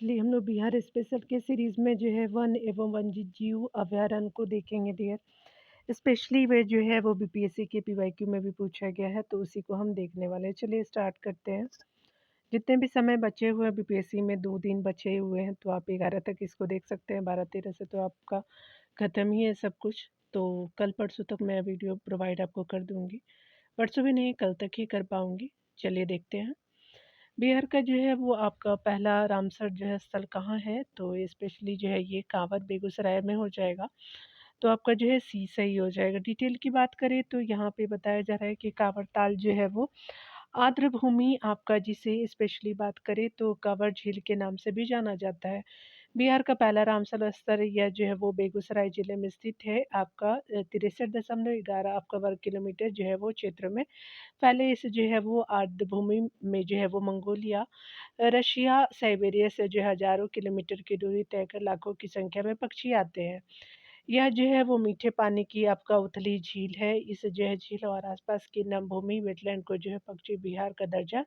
चलिए हम लोग बिहार स्पेशल के सीरीज़ में जो है वन एवं वन्यजीव अभयारण्य को देखेंगे डियर। स्पेशली वे जो है वो बीपीएससी के पीवाईक्यू में भी पूछा गया है, तो उसी को हम देखने वाले हैं। चलिए स्टार्ट करते हैं। जितने भी समय बचे हुए हैं बीपीएससी में 2 दिन बचे हुए हैं, तो आप 11 तक इसको देख सकते हैं। 12-13 से तो आपका ख़त्म ही है सब कुछ। तो कल परसों तक मैं वीडियो प्रोवाइड आपको कर दूँगी। परसों भी नहीं, कल तक ही कर पाऊँगी। चलिए देखते हैं। बिहार का जो है वो आपका पहला रामसर जो है स्थल कहाँ है, तो ये स्पेशली जो है ये कांवड़ बेगूसराय में हो जाएगा। तो आपका जो है सी सही हो जाएगा। डिटेल की बात करें तो यहाँ पे बताया जा रहा है कि कांवड़ ताल जो है वो आर्द्र भूमि आपका, जिसे स्पेशली बात करें तो कांवड़ झील के नाम से भी जाना जाता है। बिहार का पहला रामसर स्थल यह जो है वो बेगूसराय जिले में स्थित है। आपका 63.11 आपका वर्ग किलोमीटर जो है वो क्षेत्र में फैले इस जो है वो आर्द्र भूमि में जो है वो मंगोलिया, रशिया, साइबेरिया से जो हज़ारों किलोमीटर की दूरी तय कर लाखों की संख्या में पक्षी आते हैं। यह जो है वो मीठे पानी की आपका उथली झील है। इस जो है झील और आसपास की नमभूमि वेटलैंड को जो है पक्षी विहार का दर्जा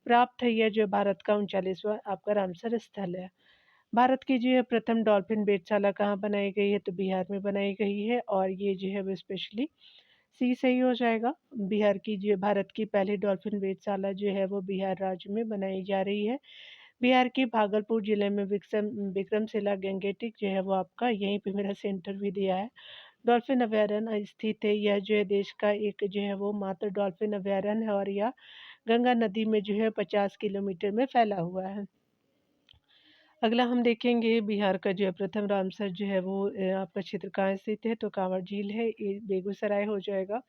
प्राप्त है। यह जो भारत का 39वां आपका रामसर स्थल है। भारत की जो है प्रथम डॉल्फिन वेधशाला कहाँ बनाई गई है, तो बिहार में बनाई गई है और ये जो है वो स्पेशली सी सही हो जाएगा। बिहार की जो भारत की पहली डॉल्फिन वेधशाला जो है वो बिहार राज्य में बनाई जा रही है। बिहार के भागलपुर जिले में विक्रमशिला गैंगेटिक जो है वो आपका, यहीं पे मेरा सेंटर भी दिया है, डॉल्फिन अभयारण्य स्थित है। यह जो है देश का एक जो है वो मात्र डॉल्फिन अभयारण्य है और यह गंगा नदी में जो है 50 किलोमीटर में फैला हुआ है। अगला हम देखेंगे बिहार का जो है प्रथम रामसर जो है वो आपका क्षेत्र कहाँ स्थित है, तो कांवड़ झील है, ये बेगूसराय हो जाएगा।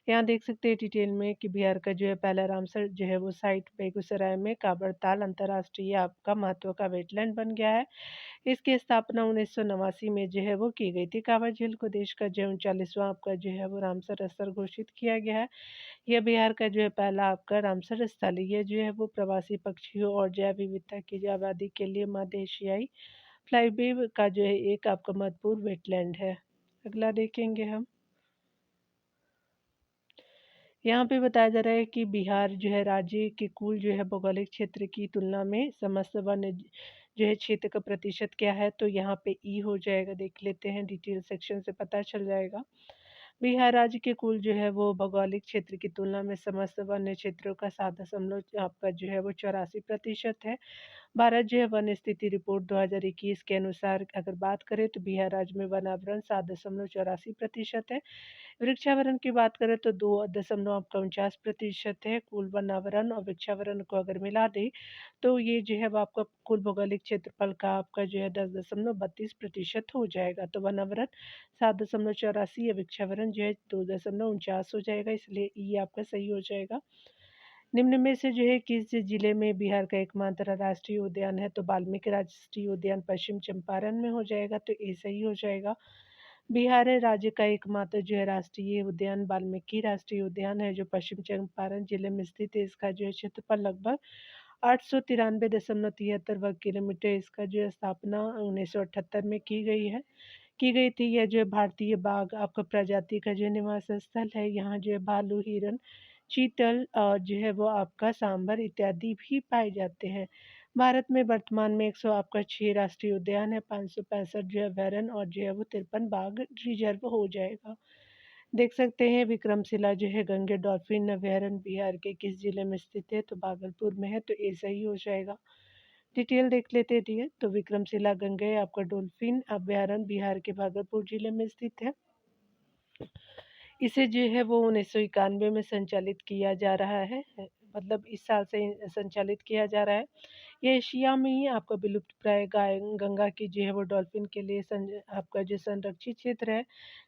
यहाँ देख सकते हैं डिटेल में कि बिहार का जो है पहला रामसर जो है वो साइट बेगूसराय में कांवड़ताल अंतर्राष्ट्रीय आपका महत्व का वेटलैंड बन गया है। इसकी स्थापना 1989 में जो है वो की गई थी। कांवड़ झील को देश का जो 39वां आपका जो है वो रामसर स्थल घोषित किया गया है। यह बिहार का जो है पहला आपका रामसर स्थल है। ये जो है वो प्रवासी पक्षियों और जैव विविधता की जो आबादी के लिए मध्य एशियाई फ्लाईबेव का जो है एक आपका महत्वपूर्ण वेटलैंड है। अगला देखेंगे हम। यहाँ पे बताया जा रहा है कि बिहार जो है राज्य के कुल जो है भौगोलिक क्षेत्र की तुलना में समस्त वन्य जो है क्षेत्र का प्रतिशत क्या है, तो यहाँ पे ई हो जाएगा। देख लेते हैं, डिटेल सेक्शन से पता चल जाएगा। बिहार राज्य के कुल जो है वो भौगोलिक क्षेत्र की तुलना में समस्त वन्य क्षेत्रों का 7 आपका जो है वो 84% है। भारत जो है वन स्थिति रिपोर्ट 2021 के अनुसार अगर बात करें तो बिहार राज्य में वनावरण 7.84% है। वृक्षावरण की बात करें तो 2.49% है। कुल वनावरण और वृक्षावरण को अगर मिला दें तो ये जो है वो आपका कुल भौगोलिक क्षेत्रफल का आपका जो है 10.32% हो जाएगा। तो वनावरण 7.84 या वृक्षावरण जो है 2.49 हो जाएगा, इसलिए ये आपका सही हो जाएगा। निम्न में से जो है किस जिले में बिहार का एकमात्र राष्ट्रीय उद्यान है, तो वाल्मीकि राष्ट्रीय उद्यान पश्चिम चंपारण में हो जाएगा, तो ये सही हो जाएगा। बिहार राज्य का एकमात्र जो है राष्ट्रीय उद्यान वाल्मीकि राष्ट्रीय उद्यान है, जो पश्चिम चंपारण जिले में स्थित है। इसका जो है क्षेत्रफल लगभग 893.73 वर्ग किलोमीटर। इसका जो है स्थापना 1978 में की गई थी। यह जो है भारतीय बाघ आपका प्रजाति का जो निवास स्थल है। यहाँ जो है भालू, हिरन, चीतल और जो है वो आपका सांभर इत्यादि भी पाए जाते हैं। भारत में वर्तमान में 100 आपका 6 राष्ट्रीय उद्यान है, 565 जो है अभयारण्य और जो है वो 53 बाघ रिजर्व हो जाएगा। देख सकते हैं विक्रमशिला जो है गंगे डॉल्फिन अभयारण्य बिहार के किस जिले में स्थित है, तो भागलपुर में है, तो ऐसा ही हो जाएगा। डिटेल देख लेते हैं डियर। तो विक्रमशिला गंगे आपका डॉल्फिन अभयारण्य बिहार के भागलपुर जिले में स्थित है। इसे जो है वो 1991 में संचालित किया जा रहा है, मतलब इस साल से संचालित किया जा रहा है। ये एशिया में ही आपका विलुप्त प्राय गाय गंगा की जो है वो डॉल्फिन के लिए आपका जो संरक्षित क्षेत्र है।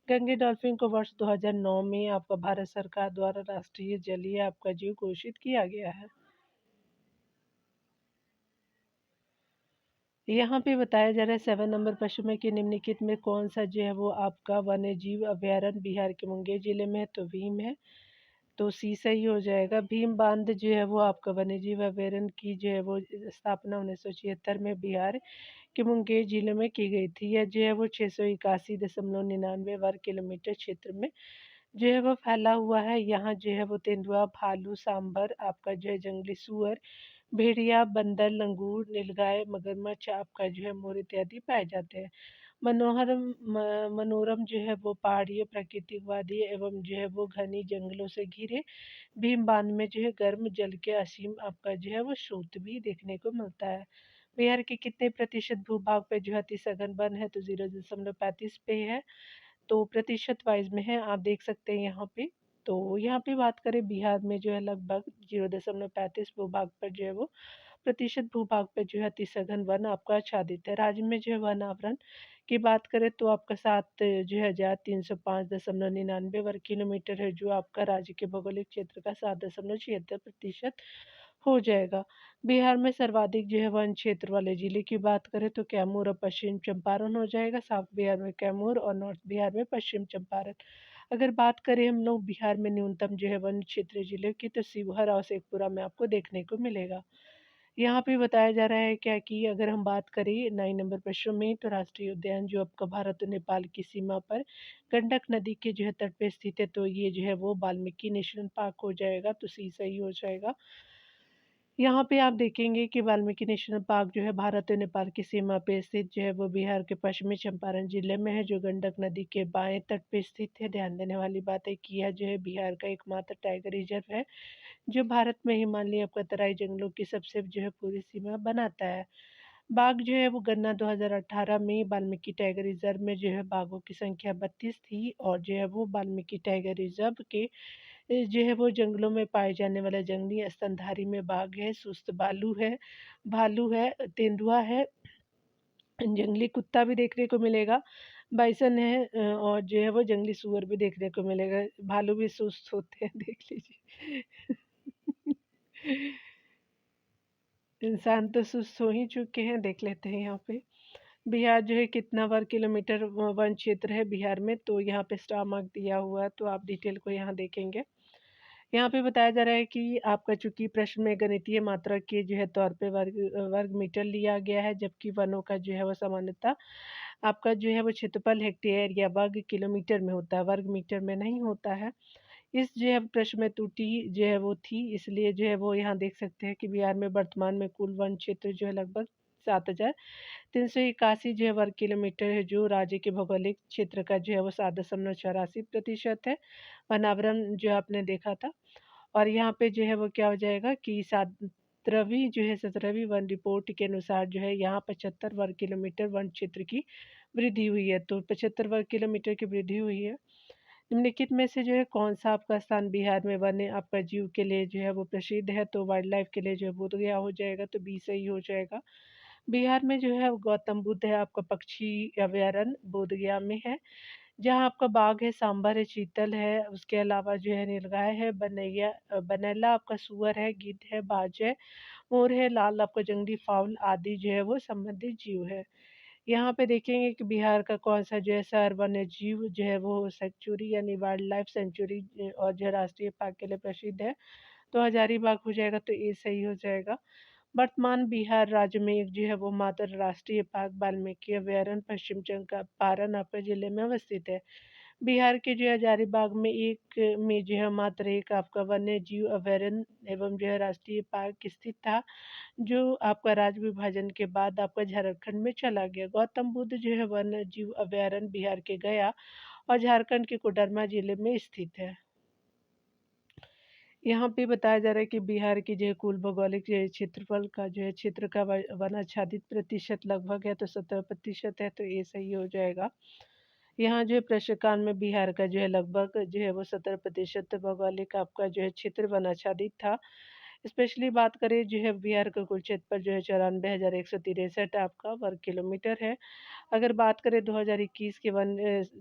गंगे डॉल्फिन को वर्ष 2009 में आपका भारत सरकार द्वारा राष्ट्रीय जलीय आपका जीव घोषित किया गया है। यहाँ पे बताया जा रहा है 7 नंबर प्रश्न में कि निम्नलिखित में कौन सा जो है वो आपका वन्य जीव अभयारण्य बिहार के मुंगेर जिले में है, तो भीम है, तो सी सही हो जाएगा। भीम बांध जो है वो आपका वन्यजीव अभयारण्य की जो है वो स्थापना 1976 में बिहार के मुंगेर जिले में की गई थी। यह जो है वो 681.99 वर्ग किलोमीटर क्षेत्र में जो है वो फैला हुआ है। यहाँ जो है वो तेंदुआ, भालू, सांभर आपका जो है जंगली सुअर, भेड़िया, बंदर, लंगूर, नीलगाय, मगरमच्छ, आपका जो है मोर इत्यादि पाए जाते हैं। मनोरम जो है वो पहाड़ियों, प्राकृतिक वादी एवं जो है वो घनी जंगलों से घिरे भीम बांध में जो है गर्म जल के असीम आपका जो है वो स्रोत भी देखने को मिलता है। बिहार के कितने प्रतिशत भूभाग पे जो है अति सघन वन है, तो 0.35 पे है। तो प्रतिशत वाइज में है, आप देख सकते हैं यहाँ पे। तो यहाँ पे बात करें बिहार में जो है लगभग 0.35 भूभाग पर जो है वो प्रतिशत भूभाग पे जो है अति सघन वन आपका आच्छादित है। राज्य में जो है वन आवरण की बात करें तो आपका 7 जो है 305.99 वर्ग किलोमीटर है, जो आपका राज्य के भौगोलिक क्षेत्र का 7.76% हो जाएगा। बिहार में सर्वाधिक जो है वन क्षेत्र वाले जिले की बात करें तो कैमूर और पश्चिम चंपारण हो जाएगा। साउथ बिहार में कैमूर और नॉर्थ बिहार में पश्चिम चंपारण। अगर बात करें हम लोग बिहार में न्यूनतम जो है वन क्षेत्र जिले की, तो शिवहर और शेखपुरा में आपको देखने को मिलेगा। यहाँ पे बताया जा रहा है क्या कि अगर हम बात करें 9 नंबर प्रश्न में, तो राष्ट्रीय उद्यान जो आपका भारत और नेपाल की सीमा पर गंडक नदी के जो है तट पे स्थित है, तो ये जो है वो वाल्मीकि नेशनल पार्क हो जाएगा, तो सी सही हो जाएगा। यहाँ पे आप देखेंगे कि वाल्मीकि नेशनल पार्क जो है भारत और नेपाल की सीमा पे स्थित जो है वो बिहार के पश्चिमी चंपारण जिले में है, जो गंडक नदी के बाएं तट पे स्थित है। ध्यान देने वाली बात है कि यह जो है बिहार का एकमात्र टाइगर रिजर्व है, जो भारत में हिमालयी अपतराई जंगलों की सबसे जो है पूरी सीमा बनाता है। बाघ जो है वो गणना 2018 में वाल्मीकि टाइगर रिजर्व में जो है बाघों की संख्या 32 थी, और जो है वो वाल्मीकि टाइगर रिजर्व के जो है वो जंगलों में पाए जाने वाला जंगली स्तनधारी में बाघ है, सुस्त भालू है, तेंदुआ है, जंगली कुत्ता भी देखने को मिलेगा, बाइसन है, और जो है वो जंगली सूअर भी देखने को मिलेगा। भालू भी सुस्त होते हैं, देख लीजिए। इंसान तो सुस्त हो ही चुके हैं, देख लेते हैं यहाँ पे। बिहार जो है कितना वर्ग किलोमीटर वन क्षेत्र है बिहार में, तो यहाँ पे स्टार मार्क दिया हुआ है, तो आप डिटेल को यहाँ देखेंगे। यहाँ पे बताया जा रहा है कि आपका चूंकि प्रश्न में गणितीय मात्रा के जो है तौर पे वर्ग मीटर लिया गया है, जबकि वनों का जो है वो सामान्यतः आपका जो है वो क्षेत्रफल हेक्टेयर या वर्ग किलोमीटर में होता है, वर्ग मीटर में नहीं होता है। इस जो है प्रश्न में त्रुटि जो है वो थी, इसलिए जो है वो यहाँ देख सकते हैं कि बिहार में वर्तमान में कुल वन क्षेत्र जो है लगभग 7,381 जो है वर्ग किलोमीटर है, जो राज्य के भौगोलिक क्षेत्र का जो है वो 7.84% है। वनावरण जो आपने देखा था, और यहाँ पे जो है वो क्या हो जाएगा कि 17वीं वन रिपोर्ट के अनुसार जो है यहाँ 75 वर्ग किलोमीटर वन क्षेत्र की वृद्धि हुई है, तो 75 वर्ग किलोमीटर की वृद्धि हुई है। निम्नलिखित में से जो है कौन सा आपका स्थान बिहार में वन्य आपका जीव के लिए जो है वो प्रसिद्ध है, तो वाइल्ड लाइफ के लिए जो है बोध गया हो जाएगा, तो बी सही हो जाएगा। बिहार में जो है गौतम बुद्ध है आपका पक्षी अभयारण्य बोध गया में है, जहाँ आपका बाघ है, सांभर है, चीतल है, उसके अलावा जो है नीलगाय है, बनेला आपका सुअर है, गिद्ध है, बाज है, मोर है, लाल आपका जंगली फाउल आदि जो है वो संबंधित जीव है। यहाँ पे देखेंगे कि बिहार का कौन सा जो है शहर वन्य जीव जो है वो सेंचुरी यानी वाइल्ड लाइफ सेंचुरी और जो है राष्ट्रीय पार्क के लिए प्रसिद्ध है, तो हजारीबाग हो जाएगा, तो ये सही हो जाएगा। वर्तमान बिहार राज्य में एक जो है वो मात्र राष्ट्रीय पार्क वाल्मीकि अभयारण्य पश्चिम चंपारण आपके जिले में अवस्थित है। बिहार के जो है हजारीबाग में जो है मात्र एक आपका वन्य जीव अभयारण्य एवं जो है राष्ट्रीय पार्क स्थित था, जो आपका राज्य विभाजन के बाद आपका झारखंड में चला गया। गौतम बुद्ध जो है वन्य जीव अभयारण्य बिहार के गया और झारखंड के कोडरमा जिले में स्थित है। यहाँ पे बताया जा रहा है कि बिहार की जो है कुल भौगोलिक जो है क्षेत्रफल का जो है क्षेत्र का वनाच्छादित प्रतिशत लगभग है, तो 17% है, तो ये सही हो जाएगा। यहाँ जो है प्रश्नकाल में बिहार का जो है लगभग जो है वो 17% भौगोलिक आपका जो है क्षेत्र वनाच्छादित था। स्पेशली बात करें जो है बिहार का कुल क्षेत्रफल जो है 94,163 आपका वर्ग किलोमीटर है। अगर बात करें 2021 के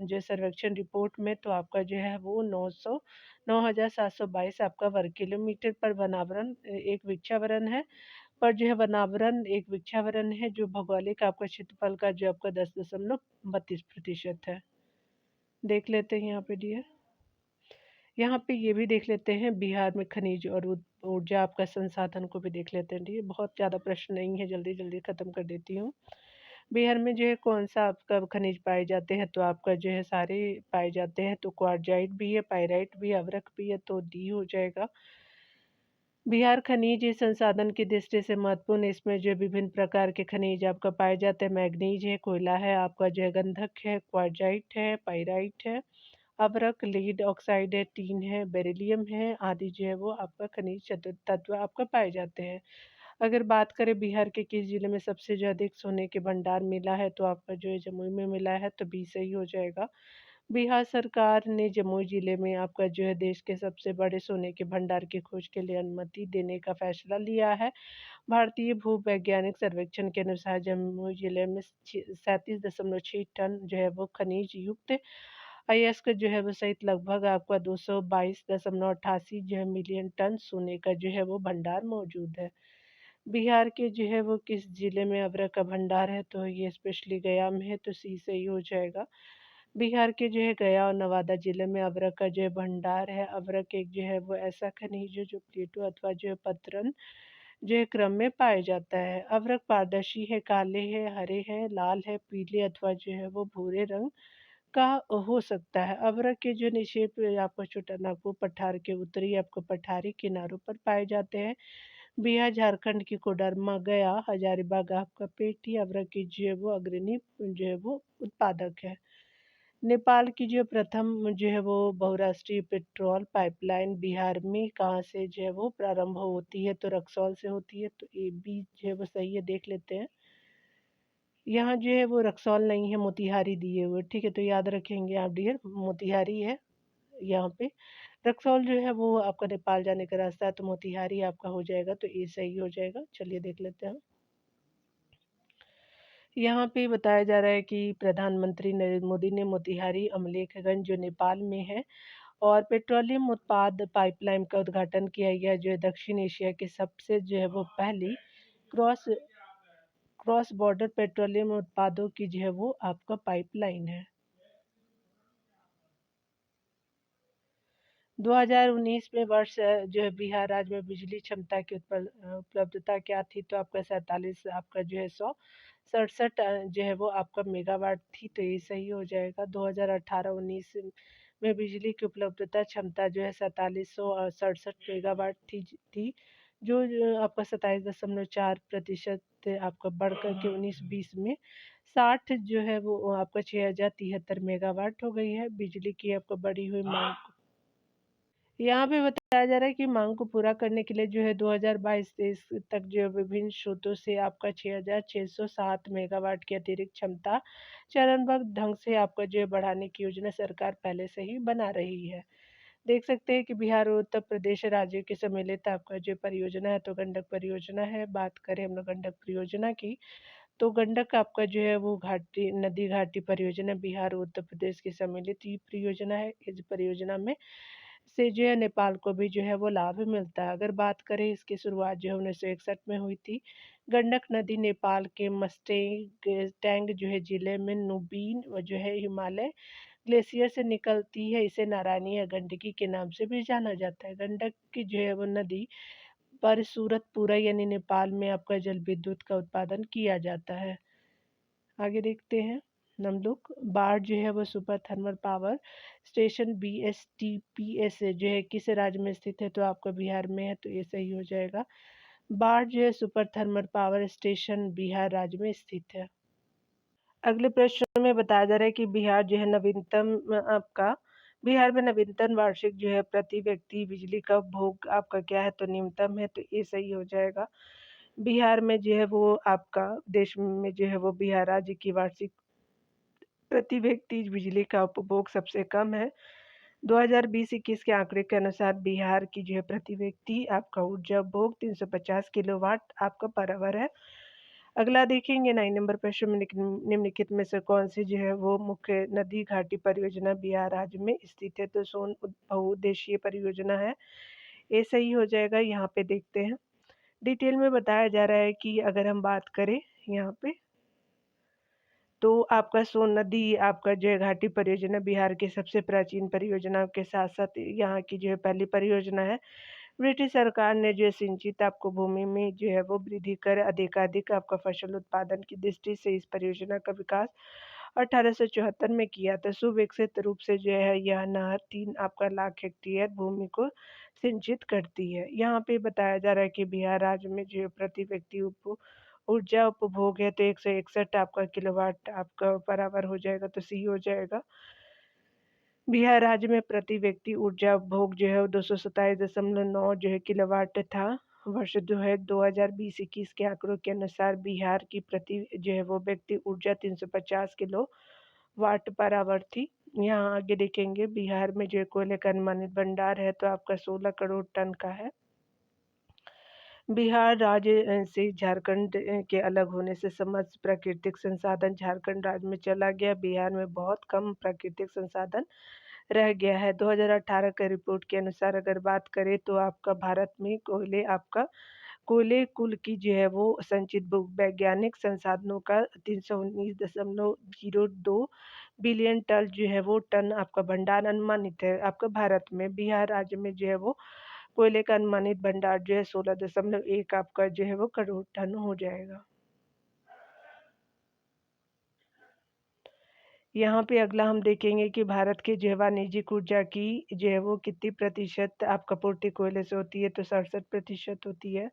जो सर्वेक्षण रिपोर्ट में, तो आपका जो है वो 9,722 आपका वर्ग किलोमीटर पर वनावरण एक वृक्षावरण है, पर जो है वनावरण एक वृक्षावरण है, जो भौगोलिक आपका क्षेत्रफल का जो आपका 10.32% है। देख लेते हैं यहाँ पे डियर। यहाँ पे ये भी देख लेते हैं बिहार में खनिज और ऊर्जा आपका संसाधन को भी देख लेते हैं डियर। बहुत ज़्यादा प्रश्न नहीं है, जल्दी जल्दी ख़त्म कर देती हूँ। बिहार में जो है कौन सा आपका खनिज पाए जाते हैं, तो आपका जो है सारे पाए जाते हैं, तो क्वार्जाइट भी है, पाइराइट भी है, अभ्रक भी है, तो डी हो जाएगा। बिहार खनिज संसाधन की दृष्टि से महत्वपूर्ण, इसमें जो विभिन्न प्रकार के खनिज आपका पाए जाते हैं, मैग्नीज है, कोयला है, आपका जो है गंधक है, क्वार्जाइट है, पाइराइट है, अभ्रक, लीड ऑक्साइड है, टीन है, बेरिलियम है, आदि जो है वो आपका खनिज तत्व आपका पाए जाते हैं। अगर बात करें बिहार के किस जिले में सबसे जो अधिक सोने के भंडार मिला है, तो आपका जो है जमुई में मिला है, तो बी सही हो जाएगा। बिहार सरकार ने जमुई जिले में आपका जो है देश के सबसे बड़े सोने के भंडार की खोज के लिए अनुमति देने का फैसला लिया है। भारतीय भूवैज्ञानिक सर्वेक्षण के अनुसार जमुई जिले में 37.6 टन जो है वो खनिज युक्त अयस्क जो है वो सहित लगभग आपका 222.88 जो है मिलियन टन सोने का जो है वो भंडार मौजूद है। बिहार के जो है वो किस जिले में अभ्रक का भंडार है, तो ये स्पेशली गया में है, तो सी सही हो जाएगा। बिहार के जो है गया और नवादा जिले में अभ्रक का जो है भंडार है। अभ्रक एक जो है वो ऐसा खनिज है जो प्लेटो अथवा जो है पत्थरन जो है क्रम में पाया जाता है। अभ्रक पारदर्शी है, काले है, हरे है, लाल है, पीले अथवा जो है वो भूरे रंग का हो सकता है। अभ्रक के जो निक्षेप आपको छोटानागपुर पठार के उत्तरी आपको पठारी किनारों पर पाए जाते हैं। बिहार झारखंड की कोडरमा गया हजारीबाग आपका पेटी अभ्रक की जो है वो अग्रणी जो है वो उत्पादक है। नेपाल की जो प्रथम जो है वो बहुराष्ट्रीय पेट्रोल पाइपलाइन बिहार में कहाँ से जो है वो प्रारंभ होती है, तो रक्सौल से होती है, तो ए बी जो है वो सही है, देख लेते हैं। यहाँ जो है वो रक्सौल नहीं है, मोतिहारी दिए हुए, ठीक है, तो याद रखेंगे आप डियर, मोतिहारी है यहाँ पे। रक्सौल जो है वो आपका नेपाल जाने का रास्ता है, तो मोतिहारी आपका हो जाएगा, तो ये सही हो जाएगा। चलिए देख लेते हैं। यहाँ पे बताया जा रहा है कि प्रधानमंत्री नरेंद्र मोदी ने मोतिहारी अमलेखगंज जो नेपाल में है और पेट्रोलियम उत्पाद पाइपलाइन का उद्घाटन किया। यह जो है दक्षिण एशिया की सबसे जो है वो पहली क्रॉस क्रॉस बॉर्डर पेट्रोलियम उत्पादों की जो है वो आपका पाइपलाइन है। 2019 में वर्ष जो है बिहार राज्य में बिजली क्षमता की उपलब्धता क्या थी, तो आपका 47 आपका जो है 167 जो है वो आपका मेगावाट थी, तो ये सही हो जाएगा। 2018-19 में बिजली की उपलब्धता क्षमता जो है 4767 मेगावाट थी, जो आपका 27.4% आपका बढ़ कर के 19-20 में 60 जो है वो आपका 6073 मेगावाट हो गई है। बिजली की आपको बढ़ी हुई मांग यहाँ पे बताया जा रहा है कि मांग को पूरा करने के लिए जो है 2022-23 तक जो है विभिन्न स्रोतों से आपका 6607 मेगावाट की अतिरिक्त क्षमता चरणबद्ध ढंग से आपका जो है बढ़ाने की योजना सरकार पहले से ही बना रही है। देख सकते हैं कि बिहार और उत्तर प्रदेश राज्यों के सम्मिलित आपका जो परियोजना है, तो गंडक परियोजना है। बात करें हम लोग गंडक परियोजना की, तो गंडक आपका जो है वो घाटी नदी घाटी परियोजना बिहार और उत्तर प्रदेश की सम्मिलित ये परियोजना है। इस परियोजना में से जो है नेपाल को भी जो है वो लाभ मिलता है। अगर बात करें इसकी शुरुआत जो है 1961 में हुई थी। गंडक नदी नेपाल के मस्टेंग टैंग जो है जिले में नुबीन व जो है हिमालय ग्लेशियर से निकलती है। इसे नारायणी या गंडकी के नाम से भी जाना जाता है। गंडक की जो है वो नदी पर सूरतपुरा यानी नेपाल में आपका जल विद्युत का उत्पादन किया जाता है। आगे देखते हैं हम लोग। बाढ़ जो है वो super thermal power station BSTPS जो है किस राज्य में स्थित है, तो आपका बिहार में है, तो ये सही हो जाएगा। बाढ़ जो है super thermal power station Bihar राज्य में स्थित है। अगले प्रश्न में बताया जा रहा है कि बिहार जो है नवीनतम आपका बिहार में नवीनतम वार्षिक जो है प्रति व्यक्ति बिजली का उपभोग आपका क्या है, तो न्यूनतम है, तो ये सही हो जाएगा। बिहार में जो है वो आपका देश में जो है वो बिहार राज्य की वार्षिक प्रति व्यक्ति बिजली का उपभोग सबसे कम है। 2020-21 के आंकड़े के अनुसार बिहार की जो है प्रति व्यक्ति आपका ऊर्जा उपभोग 350 किलोवाट आपका पर आवर है। अगला देखेंगे 9 नंबर प्रश्न में निम्नलिखित में से कौन सी जो है वो मुख्य नदी घाटी परियोजना बिहार राज्य में स्थित है, तो सोन बहुउद्देशीय परियोजना है, ये सही हो जाएगा। यहाँ पे देखते हैं डिटेल में बताया जा रहा है कि अगर हम बात करें यहाँ पे, तो आपका सोन नदी आपका जो है घाटी परियोजना बिहार की सबसे प्राचीन परियोजनाओं के साथ साथ यहाँ की जो है पहली परियोजना है। ब्रिटिश सरकार ने जो है सिंचित आपको भूमि में जो है वो वृद्धि कर अधिकाधिक आपका फसल उत्पादन की दृष्टि से इस परियोजना का विकास 1874 में किया था। सुविकसित रूप से जो है यह नहर 3 आपका लाख हेक्टेयर भूमि को सिंचित करती है। यहाँ पे बताया जा रहा है कि बिहार राज्य में जो प्रति व्यक्ति ऊर्जा उपभोग है तो 161 आपका किलोवाट आपका बराबर हो जाएगा, तो सी हो जाएगा। बिहार राज्य में प्रति व्यक्ति ऊर्जा उपभोग जो है वो 227.9 जो है किलोवाट था। वर्ष जो है 2020-21 के आंकड़ों के अनुसार बिहार की प्रति जो है वो व्यक्ति ऊर्जा 350 किलो वाट पर आवर थी। यहाँ आगे देखेंगे बिहार में जो कोयले का अनुमानित भंडार है तो आपका 16 करोड़ टन का है। बिहार राज्य से झारखंड के अलग होने से समस्त प्राकृतिक संसाधन झारखंड राज्य में चला गया। बिहार में बहुत कम प्राकृतिक संसाधन रह गया है। 2018 का रिपोर्ट के अनुसार अगर बात करें तो आपका भारत में कोयले कुल की जो है वो संचित वैज्ञानिक संसाधनों का 319.02 बिलियन टन जो है वो टन आपका भंडार अनुमानित है। आपका भारत में बिहार राज्य में जो है वो कोयले का अनुमानित भंडार जो है 16.1 आपका जो है वो करोड़ टन हो जाएगा। यहाँ पे अगला हम देखेंगे कि भारत के जो है वाणिज्यिक ऊर्जा की जो है वो कितनी प्रतिशत आपका पूर्ति कोयले से होती है, तो 67% होती है।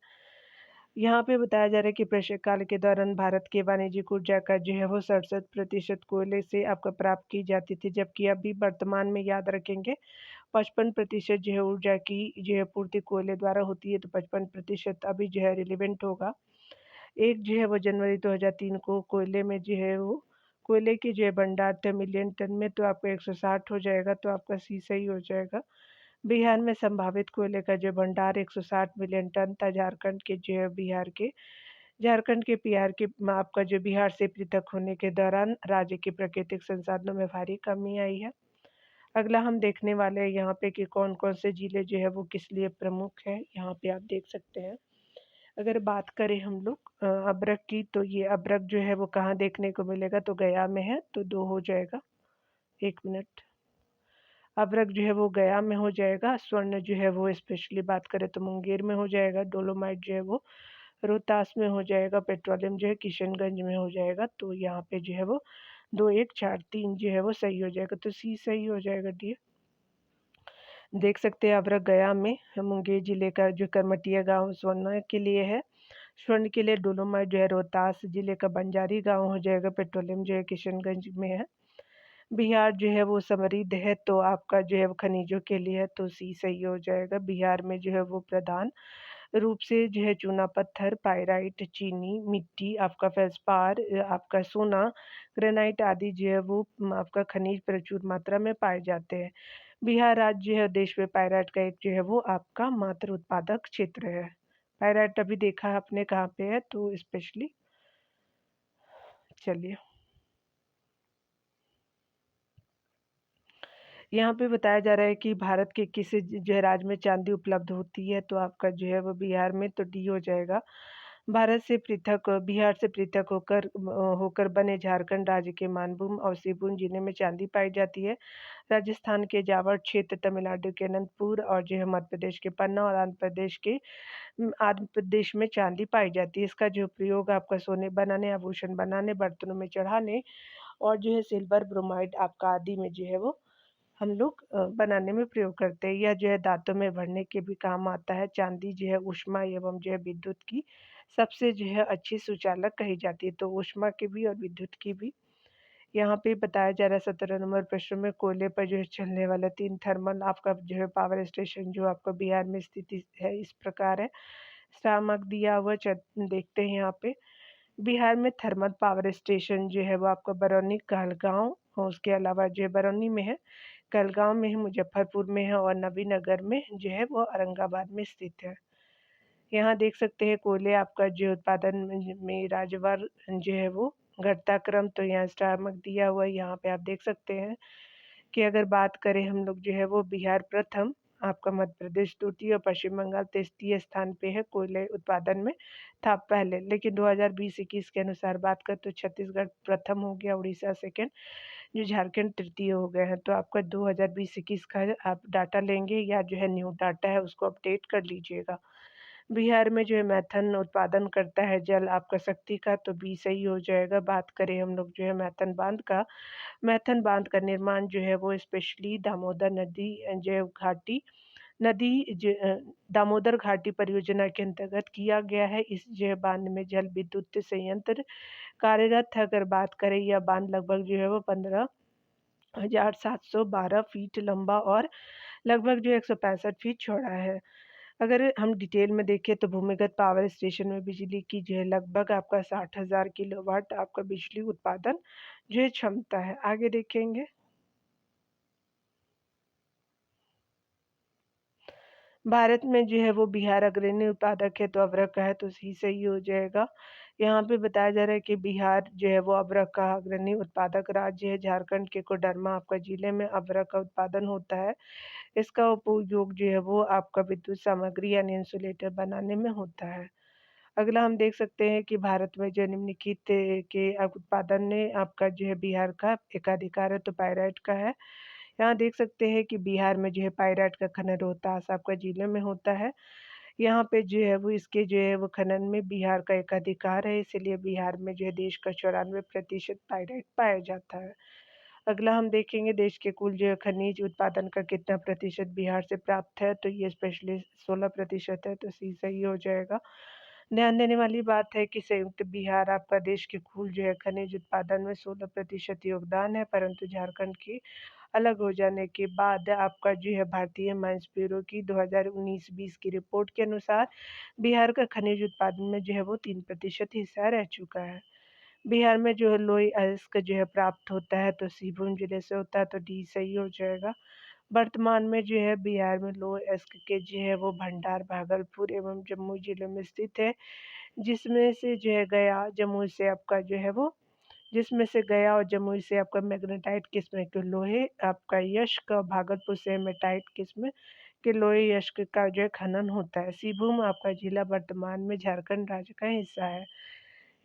यहाँ पे बताया जा रहा है कि प्रशक काल के दौरान भारत के वाणिज्यिक ऊर्जा का जो है वो 67% कोयले से आपका प्राप्त की जाती थी, जबकि अभी वर्तमान में याद रखेंगे 55% जो है ऊर्जा की जो है पूर्ति कोयले द्वारा होती है, तो 55% अभी जो है रिलेवेंट होगा। एक जो है वो जनवरी 2003 को कोयले में जो है वो कोयले के जो है भंडार थे मिलियन टन में, तो आपका 160 हो जाएगा, तो आपका सी सही हो जाएगा। बिहार में संभावित कोयले का जो भंडार 160 मिलियन टन था। झारखंड के पीआर के आपका जो बिहार से पृथक होने के दौरान राज्य के प्राकृतिक संसाधनों में भारी कमी आई है। अगला हम देखने वाले हैं यहाँ पे कि कौन कौन से जिले जो है वो किस लिए प्रमुख है। यहाँ पे आप देख सकते हैं। अगर बात करें हम लोग अभ्रक की, तो ये अभ्रक जो है वो कहाँ देखने को मिलेगा, तो गया में है, तो 2 हो जाएगा। 1 मिनट। अभ्रक जो है वो गया में हो जाएगा। स्वर्ण जो है वो स्पेशली बात करें तो मुंगेर में हो जाएगा। डोलोमाइट जो है वो रोहतास में हो जाएगा। पेट्रोलियम जो है किशनगंज में हो जाएगा। तो यहाँ पे जो है वो 2 1 4 3 जो है वो सही हो जाएगा, तो सी सही हो जाएगा डी। देख सकते हैं अभ्रक गया में मुंगेर जिले का जो करमटिया गांव स्वर्ण के लिए है। स्वर्ण के लिए डोलोमाइट जो है रोहतास जिले का बंजारी गांव हो जाएगा। पेट्रोलियम जो है किशनगंज में है। बिहार जो है वो समृद्ध है, तो आपका जो है वो खनिजों के लिए है, तो सी सही हो जाएगा। बिहार में जो है वो प्रधान रूप से जो है चूना पत्थर, पाइराइट, चीनी मिट्टी, आपका फेल्सपार, आपका सोना, ग्रेनाइट आदि जो है वो आपका खनिज प्रचुर मात्रा में पाए जाते हैं। बिहार राज्य जो है देश में पाइराइट का एक जो है वो आपका मात्र उत्पादक क्षेत्र है। पाइराइट अभी देखा आपने कहाँ पे है, तो स्पेशली चलिए यहाँ पे बताया जा रहा है कि भारत के किस जो है राज्य में चांदी उपलब्ध होती है, तो आपका जो है वो बिहार में, तो डी हो जाएगा। बिहार से पृथक होकर बने झारखंड राज्य के मानभूम और सिवुन जिले में चांदी पाई जाती है। राजस्थान के जावर क्षेत्र, तमिलनाडु के अनंतपुर और जो है मध्य प्रदेश के पन्ना और आंध्र प्रदेश में चांदी पाई जाती है। इसका जो प्रयोग आपका सोने बनाने, आभूषण बनाने, बर्तनों में चढ़ाने और जो है सिल्वर ब्रोमाइड आपका आदि में जो है वो हम लोग बनाने में प्रयोग करते हैं। यह जो है दांतों में भरने के भी काम आता है। चांदी जो है ऊष्मा एवं जो है विद्युत की सबसे जो है अच्छी सुचालक कही जाती है, तो ऊष्मा की भी और विद्युत की भी। यहाँ पे बताया जा रहा है 17 नंबर प्रश्न में कोयले पर जो है चलने वाला 3 थर्मल आपका जो है पावर स्टेशन जो आपका बिहार में स्थित है, इस प्रकार है। स्टामक दिया हुआ देखते हैं यहाँ पे। बिहार में थर्मल पावर स्टेशन जो है वो आपका बरौनी, कहलगांव और उसके अलावा जो है बरौनी में है, कहलगांव में है, मुजफ्फरपुर में है और नबीनगर में जो है वो औरंगाबाद में स्थित है। यहाँ देख सकते हैं कोयले आपका जो उत्पादन में राज्यवार जो है वो घटता क्रम, तो यहाँ स्टारमार्क दिया हुआ है। यहाँ पे आप देख सकते हैं कि अगर बात करें हम लोग जो है वो बिहार प्रथम, आपका मध्य प्रदेश द्वितीय और पश्चिम बंगाल तृतीय स्थान पे है कोयले उत्पादन में था पहले, लेकिन 2020-21 के अनुसार बात करें तो छत्तीसगढ़ प्रथम हो गया, उड़ीसा सेकंड, जो झारखंड तृतीय हो गए हैं। तो आपका 2020-21 का आप डाटा लेंगे या जो है न्यू डाटा है उसको अपडेट कर लीजिएगा। बिहार में जो है मैथन उत्पादन करता है जल आपका शक्ति का, तो बी सही हो जाएगा। बात करें हम लोग जो है मैथन बांध का निर्माण जो है वो स्पेशली दामोदर नदी जो है घाटी नदी दामोदर घाटी परियोजना के अंतर्गत किया गया है। इस जो है बांध में जल विद्युत संयंत्र कार्यरत है। अगर बात करें, यह बांध लगभग जो है वो 15,712 फीट लंबा और लगभग जो 165 फीट चौड़ा है। अगर हम डिटेल में देखें तो भूमिगत पावर स्टेशन में बिजली की जो है लगभग आपका 60,000 किलोवाट आपका बिजली उत्पादन जो है क्षमता है। आगे देखेंगे। भारत में जो है वो बिहार अग्रणी उत्पादक है, तो अदरक का है तो सी सही हो जाएगा। यहाँ पे बताया जा रहा है कि बिहार जो है वो अदरक का अग्रणी उत्पादक राज्य है। झारखंड के कोडरमा आपका जिले में अदरक का उत्पादन होता है। इसका उपयोग जो है वो आपका विद्युत सामग्री यानी इंसुलेटर बनाने में होता है। अगला हम देख सकते हैं कि भारत में जो निम्नलिखित के उत्पादन में आपका जो है बिहार का एकाधिकार है, तो पायराइट का है। यहाँ देख सकते हैं कि बिहार में जो है पायराइट का खनन रोहतास आपका जिले में होता है। यहाँ पे जो है वो इसके जो है वो खनन में बिहार का एकाधिकार है, इसीलिए बिहार में जो है देश का 94% पायराइट पाया जाता है। अगला हम देखेंगे देश के कुल जो है खनिज उत्पादन का कितना प्रतिशत बिहार से प्राप्त है, तो ये स्पेशली 16% है, तो सी सही हो जाएगा। ध्यान देने वाली बात है कि संयुक्त बिहार आपका देश के कुल जो है खनिज उत्पादन में 16% योगदान है, परंतु झारखंड की अलग हो जाने के बाद आपका जो है भारतीय माइंस ब्यूरो की 2019-20 की रिपोर्ट के अनुसार बिहार का खनिज उत्पादन में जो है वो 3% हिस्सा रह चुका है। बिहार में जो है लोई अयस्क जो है प्राप्त होता है, तो सिंहभूम जिले से होता है, तो डी सही हो जाएगा। वर्तमान में जो है बिहार में लोई अयस्क के जो है वो भंडार भागलपुर एवं जम्मू जिले में स्थित है, जिसमें से जो है गया जम्मू से आपका जो है वो जिसमें से गया और जमुई से आपका मैग्नेटाइट किस्म के लोहे, आपका यश्क और भागलपुर से हेमेटाइट किस्म के लोहे यश्क का जो है खनन होता है। सिंहभूम आपका जिला वर्तमान में झारखंड राज्य का हिस्सा है।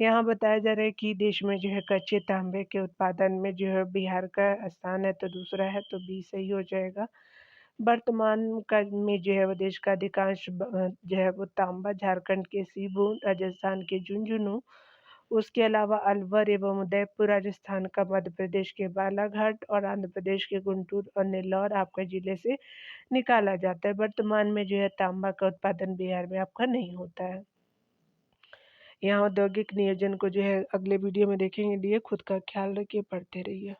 यहाँ बताया जा रहा है कि देश में जो है कच्चे तांबे के उत्पादन में जो है बिहार का स्थान है, तो दूसरा है, तो बी सही हो जाएगा। वर्तमान का में जो है वो देश का अधिकांश जो है वो तांबा झारखंड के सिंहभूम, राजस्थान के झुंझुनू, उसके अलावा अलवर एवं उदयपुर राजस्थान का, मध्य प्रदेश के बालाघाट और आंध्र प्रदेश के गुंटूर और नेल्लौर आपका जिले से निकाला जाता है। वर्तमान में जो है तांबा का उत्पादन बिहार में आपका नहीं होता है। यहाँ औद्योगिक नियोजन को जो है अगले वीडियो में देखेंगे। लिए खुद का ख्याल रखिए, पढ़ते रहिए।